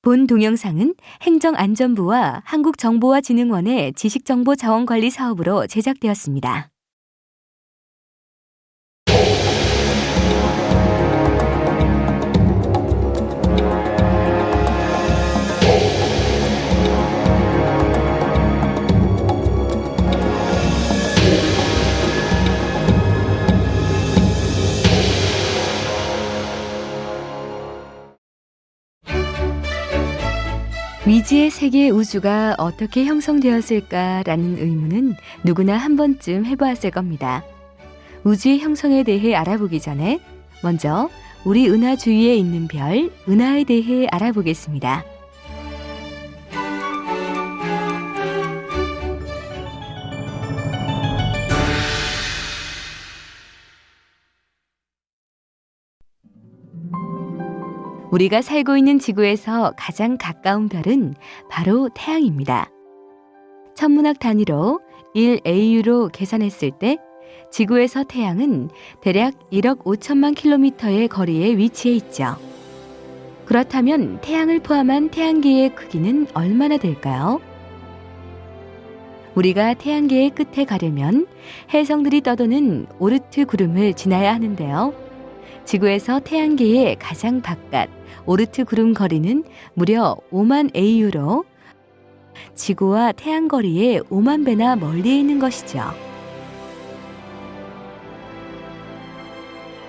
본 동영상은 행정안전부와 한국정보화진흥원의 지식정보자원관리 사업으로 제작되었습니다. 미지의 세계 우주가 어떻게 형성되었을까라는 의문은 누구나 한 번쯤 해보았을 겁니다. 우주의 형성에 대해 알아보기 전에 먼저 우리 은하 주위에 있는 별, 은하에 대해 알아보겠습니다. 우리가 살고 있는 지구에서 가장 가까운 별은 바로 태양입니다. 천문학 단위로 1AU로 계산했을 때 지구에서 태양은 대략 1억 5천만 킬로미터의 거리에 위치해 있죠. 그렇다면 태양을 포함한 태양계의 크기는 얼마나 될까요? 우리가 태양계의 끝에 가려면 행성들이 떠도는 오르트 구름을 지나야 하는데요. 지구에서 태양계의 가장 바깥 오르트 구름 거리는 무려 5만 AU로 지구와 태양 거리의 5만 배나 멀리 있는 것이죠.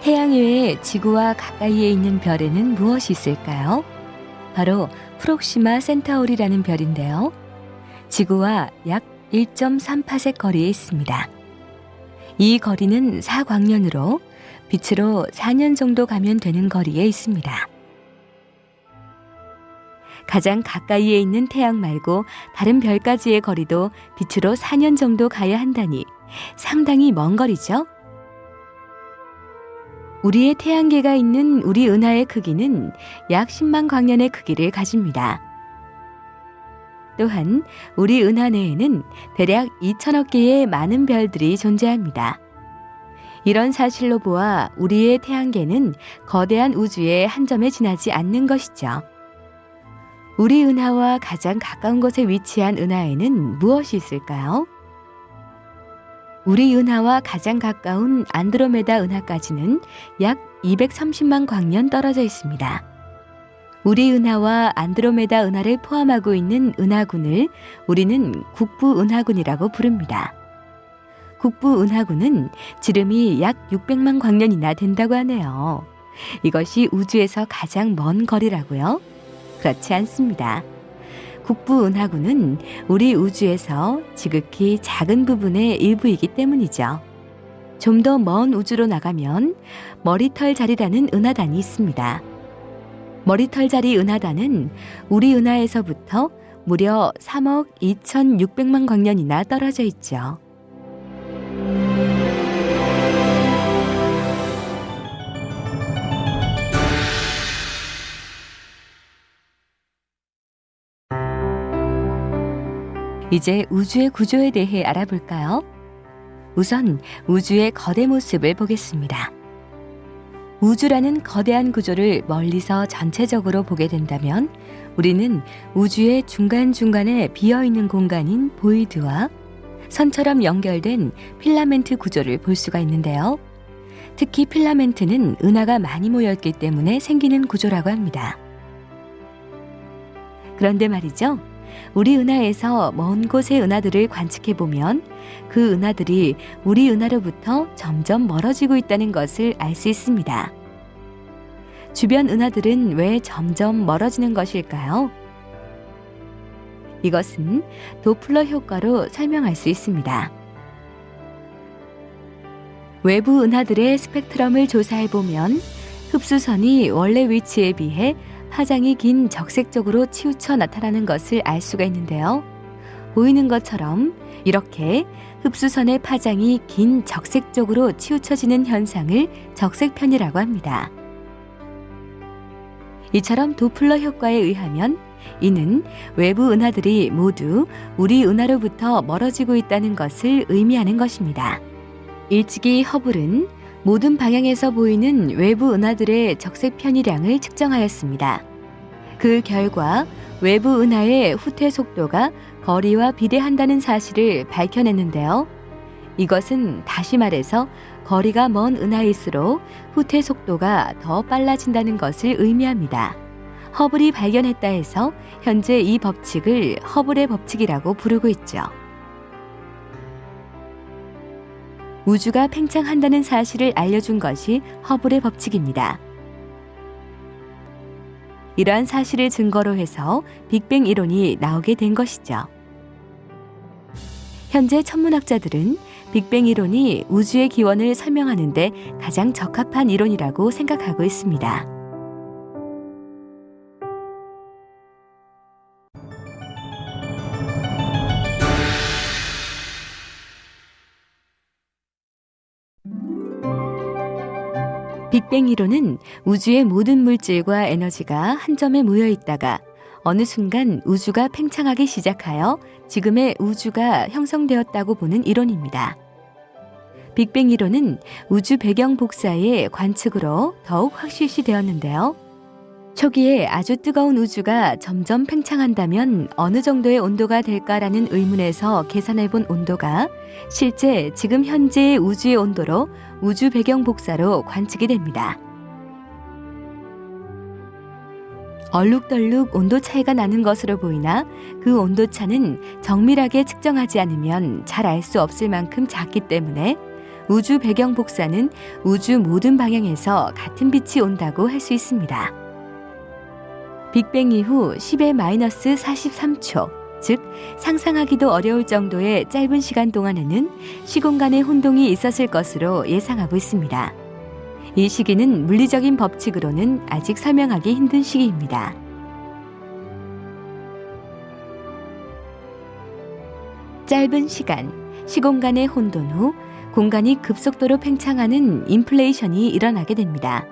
태양 외에 지구와 가까이에 있는 별에는 무엇이 있을까요? 바로 프록시마 센타우리라는 별인데요. 지구와 약 1.3파섹 거리에 있습니다. 이 거리는 사광년으로 빛으로 4년 정도 가면 되는 거리에 있습니다. 가장 가까이에 있는 태양 말고 다른 별까지의 거리도 빛으로 4년 정도 가야 한다니 상당히 먼 거리죠? 우리의 태양계가 있는 우리 은하의 크기는 약 10만 광년의 크기를 가집니다. 또한 우리 은하 내에는 대략 2천억 개의 많은 별들이 존재합니다. 이런 사실로 보아 우리의 태양계는 거대한 우주의 한 점에 지나지 않는 것이죠. 우리 은하와 가장 가까운 곳에 위치한 은하에는 무엇이 있을까요? 우리 은하와 가장 가까운 안드로메다 은하까지는 약 230만 광년 떨어져 있습니다. 우리 은하와 안드로메다 은하를 포함하고 있는 은하군을 우리는 국부 은하군이라고 부릅니다. 국부 은하군은 지름이 약 600만 광년이나 된다고 하네요. 이것이 우주에서 가장 먼 거리라고요? 그렇지 않습니다. 국부 은하군은 우리 우주에서 지극히 작은 부분의 일부이기 때문이죠. 좀 더 먼 우주로 나가면 머리털 자리라는 은하단이 있습니다. 머리털 자리 은하단은 우리 은하에서부터 무려 3억 2,600만 광년이나 떨어져 있죠. 이제 우주의 구조에 대해 알아볼까요? 우선 우주의 거대 모습을 보겠습니다. 우주라는 거대한 구조를 멀리서 전체적으로 보게 된다면 우리는 우주의 중간중간에 비어있는 공간인 보이드와 선처럼 연결된 필라멘트 구조를 볼 수가 있는데요. 특히 필라멘트는 은하가 많이 모였기 때문에 생기는 구조라고 합니다. 그런데 말이죠. 우리 은하에서 먼 곳의 은하들을 관측해보면 그 은하들이 우리 은하로부터 점점 멀어지고 있다는 것을 알 수 있습니다. 주변 은하들은 왜 점점 멀어지는 것일까요? 이것은 도플러 효과로 설명할 수 있습니다. 외부 은하들의 스펙트럼을 조사해보면 흡수선이 원래 위치에 비해 파장이 긴 적색 쪽으로 치우쳐 나타나는 것을 알 수가 있는데요. 보이는 것처럼 이렇게 흡수선의 파장이 긴 적색 쪽으로 치우쳐지는 현상을 적색편이라고 합니다. 이처럼 도플러 효과에 의하면 이는 외부 은하들이 모두 우리 은하로부터 멀어지고 있다는 것을 의미하는 것입니다. 일찍이 허블은 모든 방향에서 보이는 외부 은하들의 적색 편이량을 측정하였습니다. 그 결과 외부 은하의 후퇴 속도가 거리와 비례한다는 사실을 밝혀냈는데요. 이것은 다시 말해서 거리가 먼 은하일수록 후퇴 속도가 더 빨라진다는 것을 의미합니다. 허블이 발견했다 해서 현재 이 법칙을 허블의 법칙이라고 부르고 있죠. 우주가 팽창한다는 사실을 알려준 것이 허블의 법칙입니다. 이러한 사실을 증거로 해서 빅뱅 이론이 나오게 된 것이죠. 현재 천문학자들은 빅뱅 이론이 우주의 기원을 설명하는 데 가장 적합한 이론이라고 생각하고 있습니다. 빅뱅 이론은 우주의 모든 물질과 에너지가 한 점에 모여 있다가 어느 순간 우주가 팽창하기 시작하여 지금의 우주가 형성되었다고 보는 이론입니다. 빅뱅 이론은 우주 배경 복사의 관측으로 더욱 확실시되었는데요. 초기에 아주 뜨거운 우주가 점점 팽창한다면 어느 정도의 온도가 될까라는 의문에서 계산해본 온도가 실제 지금 현재의 우주의 온도로 우주 배경 복사로 관측이 됩니다. 얼룩덜룩 온도 차이가 나는 것으로 보이나 그 온도 차는 정밀하게 측정하지 않으면 잘 알 수 없을 만큼 작기 때문에 우주 배경 복사는 우주 모든 방향에서 같은 빛이 온다고 할 수 있습니다. 빅뱅 이후 10의 마이너스 43초, 즉 상상하기도 어려울 정도의 짧은 시간 동안에는 시공간의 혼동이 있었을 것으로 예상하고 있습니다. 이 시기는 물리적인 법칙으로는 아직 설명하기 힘든 시기입니다. 짧은 시간, 시공간의 혼돈 후 공간이 급속도로 팽창하는 인플레이션이 일어나게 됩니다.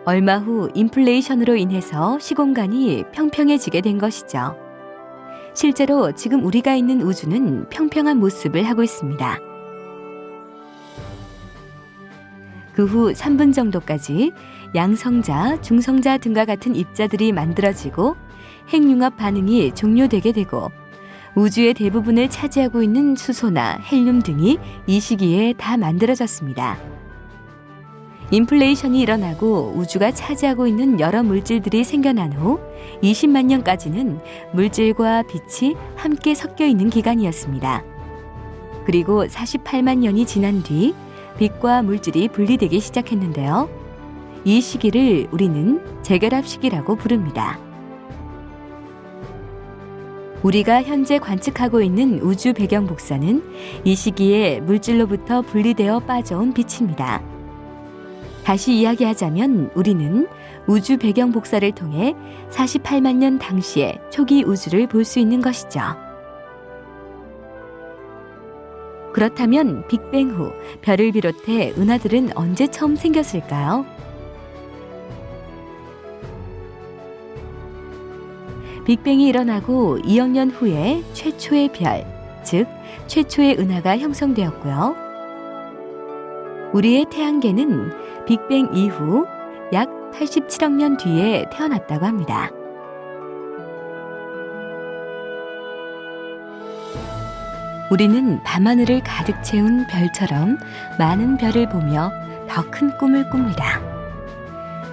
얼마 후 인플레이션으로 인해서 시공간이 평평해지게 된 것이죠. 실제로 지금 우리가 있는 우주는 평평한 모습을 하고 있습니다. 그 후 3분 정도까지 양성자, 중성자 등과 같은 입자들이 만들어지고 핵융합 반응이 종료되게 되고 우주의 대부분을 차지하고 있는 수소나 헬륨 등이 이 시기에 다 만들어졌습니다. 인플레이션이 일어나고 우주가 차지하고 있는 여러 물질들이 생겨난 후 20만 년까지는 물질과 빛이 함께 섞여 있는 기간이었습니다. 그리고 48만 년이 지난 뒤 빛과 물질이 분리되기 시작했는데요. 이 시기를 우리는 재결합 시기라고 부릅니다. 우리가 현재 관측하고 있는 우주 배경 복사는 이 시기에 물질로부터 분리되어 빠져온 빛입니다. 다시 이야기하자면 우리는 우주 배경 복사를 통해 48만 년 당시의 초기 우주를 볼 수 있는 것이죠. 그렇다면 빅뱅 후 별을 비롯해 은하들은 언제 처음 생겼을까요? 빅뱅이 일어나고 2억 년 후에 최초의 별, 즉 최초의 은하가 형성되었고요. 우리의 태양계는 빅뱅 이후 약 87억 년 뒤에 태어났다고 합니다. 우리는 밤하늘을 가득 채운 별처럼 많은 별을 보며 더 큰 꿈을 꿉니다.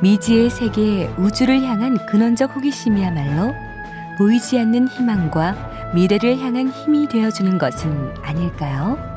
미지의 세계 우주를 향한 근원적 호기심이야말로 보이지 않는 희망과 미래를 향한 힘이 되어주는 것은 아닐까요?